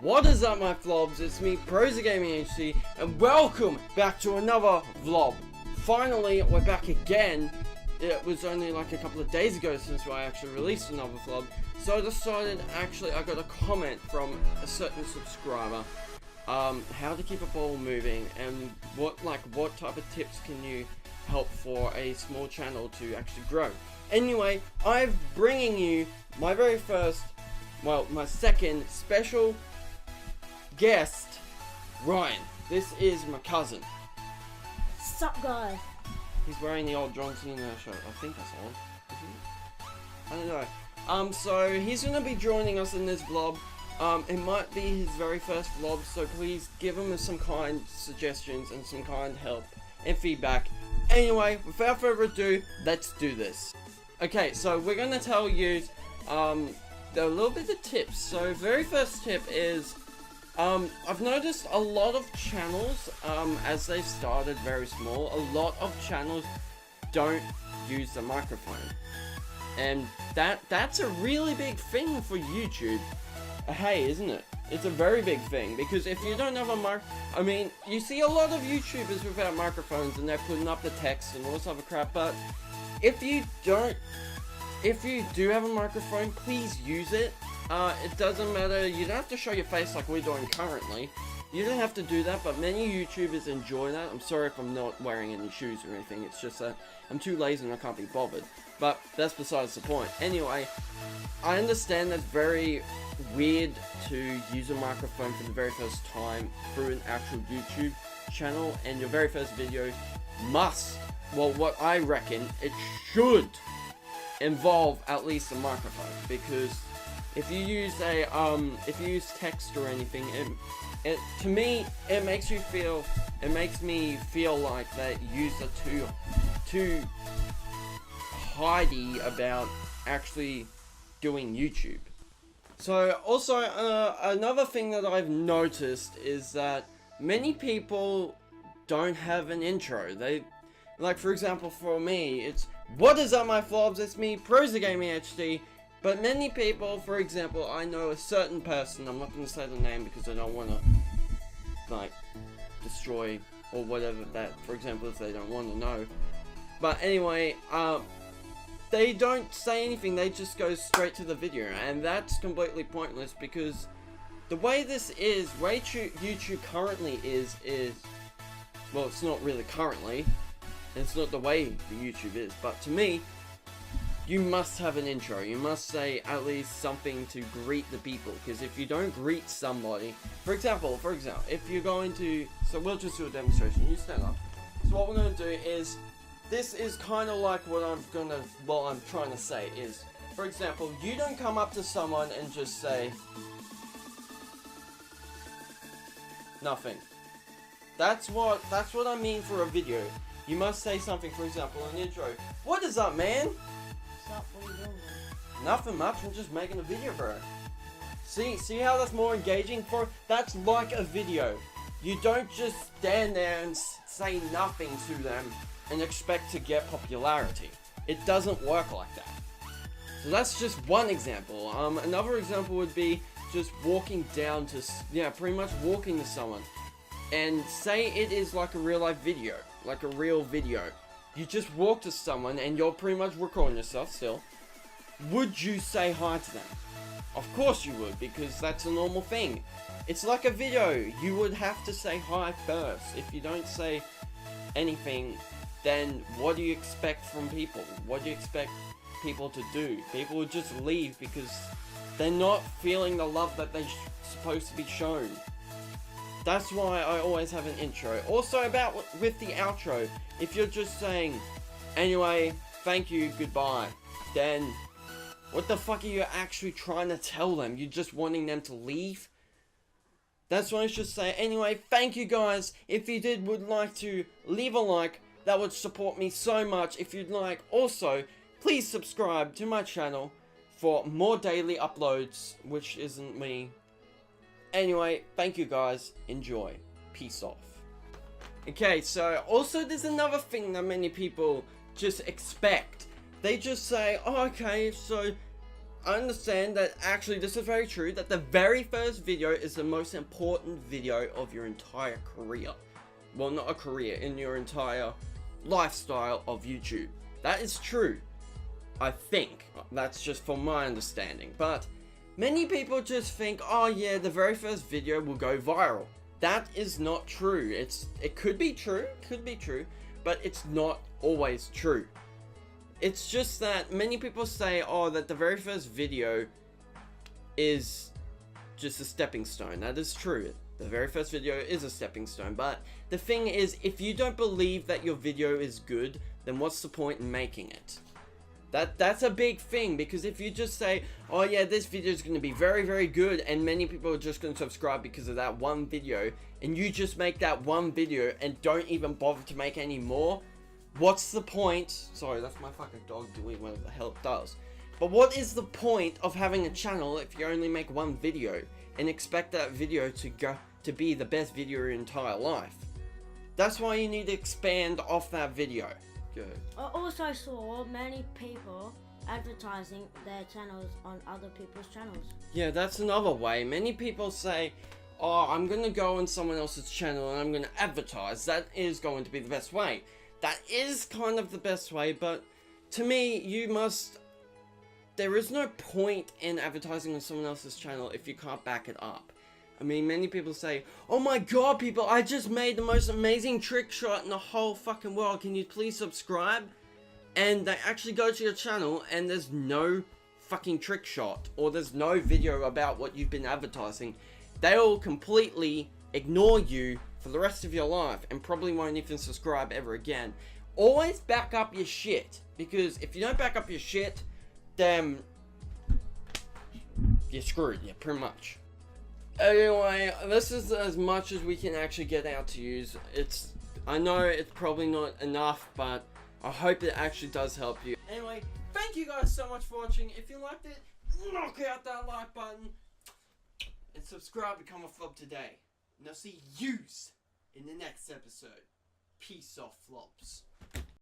What is up, my Vlobs? It's me, ProzOfGamingHD, and welcome back to another Vlog. Finally, we're back again. It was only like a couple of days ago since I actually released another Vlog, so I decided, I got a comment from a certain subscriber, how to keep a ball moving, and what type of tips can you help for a small channel to actually grow. Anyway, I'm bringing you my very first, my second special guest, Ryan. This is my cousin. Sup, guys? He's wearing the old John Cena shirt. I think that's old. I don't know. So he's gonna be joining us in this vlog. It might be his very first vlog, so please give him some kind suggestions and some kind help and feedback. Anyway, without further ado, let's do this. Okay, so we're gonna tell you a little bit of tips. So very first tip is I've noticed a lot of channels as they started very small, a lot of channels don't use the microphone, and that's a really big thing for YouTube. Hey, isn't it? It's a very big thing, because if you don't have a I mean, you see a lot of YouTubers without microphones and they're putting up the text and all this other crap, but if you do have a microphone, please use it. It doesn't matter, you don't have to show your face like we're doing currently. You don't have to do that, but many YouTubers enjoy that. I'm sorry if I'm not wearing any shoes or anything, it's just that I'm too lazy and I can't be bothered. But that's besides the point. Anyway, I understand that's very weird to use a microphone for the very first time through an actual YouTube channel, and your very first video must, well, what I reckon, it should involve at least a microphone, because if you use text or anything, to me it makes me feel like that you are too hidey about actually doing YouTube. So also another thing that I've noticed is that many people don't have an intro. They, like, for example, for me, it's what is up, my Vlobs? It's me, ProzOfGamingHD. But many people, for example, I know a certain person, I'm not going to say the name because I don't want to, like, destroy or whatever that, for example, if they don't want to know. But anyway, they don't say anything, they just go straight to the video, and that's completely pointless, because the way this is, way YouTube currently is, well, it's not really currently, it's not the way the YouTube is, but to me, you must have an intro. You must say at least something to greet the people, because if you don't greet somebody, for example, if you're going to, so we'll just do a demonstration, you stand up. So what we're going to do is, this is kind of like what I'm trying to say is, for example, you don't come up to someone and just say nothing. That's what I mean for a video. You must say something. For example, an intro. What is up, man? Sup, what are you doing, man? Nothing much, I'm just making a video, bro. See how that's more engaging? That's like a video. You don't just stand there and say nothing to them and expect to get popularity. It doesn't work like that. So that's just one example. Another example would be just walking down to, pretty much walking to someone, and say it is like a real life video, like a real video. You just walk to someone and you're pretty much recording yourself still. Would you say hi to them? Of course you would, because that's a normal thing. It's like a video. You would have to say hi first. If you don't say anything, then what do you expect from people? What do you expect people to do? People would just leave because they're not feeling the love that they're supposed to be shown. That's why I always have an intro. Also with the outro, if you're just saying, anyway, thank you, goodbye, then what the fuck are you actually trying to tell them? You're just wanting them to leave? That's why I should say, anyway, thank you guys. If you would like to leave a like, that would support me so much. If you'd like, also, please subscribe to my channel for more daily uploads, which isn't me. Anyway, thank you guys, enjoy, peace off. Okay, so also there's another thing that many people just expect. They just say, oh, okay, so I understand that actually this is very true, that the very first video is the most important video of your entire career. Well, not a career, in your entire lifestyle of YouTube. That is true. I think. That's just from my understanding. But many people just think, oh yeah, the very first video will go viral. That is not true. It could be true, but it's not always true. It's just that many people say, oh, that the very first video is just a stepping stone. That is true. The very first video is a stepping stone. But the thing is, if you don't believe that your video is good, then what's the point in making it? That's a big thing, because if you just say, oh yeah, this video is going to be very, very good, and many people are just going to subscribe because of that one video, and you just make that one video and don't even bother to make any more, what's the point? Sorry, that's my fucking dog doing whatever the hell it does. But what is the point of having a channel if you only make one video and expect that video to be the best video of your entire life? That's why you need to expand off that video. Good. I also saw many people advertising their channels on other people's channels. Yeah, that's another way. Many people say, oh, I'm going to go on someone else's channel and I'm going to advertise. That is going to be the best way. That is kind of the best way, but to me, there is no point in advertising on someone else's channel if you can't back it up. I mean, many people say, oh my god, people, I just made the most amazing trick shot in the whole fucking world. Can you please subscribe? And they actually go to your channel and there's no fucking trick shot, or there's no video about what you've been advertising. They'll completely ignore you for the rest of your life and probably won't even subscribe ever again. Always back up your shit, because if you don't back up your shit, then you're screwed, yeah, pretty much. Anyway, this is as much as we can actually get out to you. I know it's probably not enough, but I hope it actually does help you. Anyway, thank you guys so much for watching. If you liked it, knock out that like button and subscribe to become a Vlob today. And I'll see yous in the next episode. Peace off, Vlobs.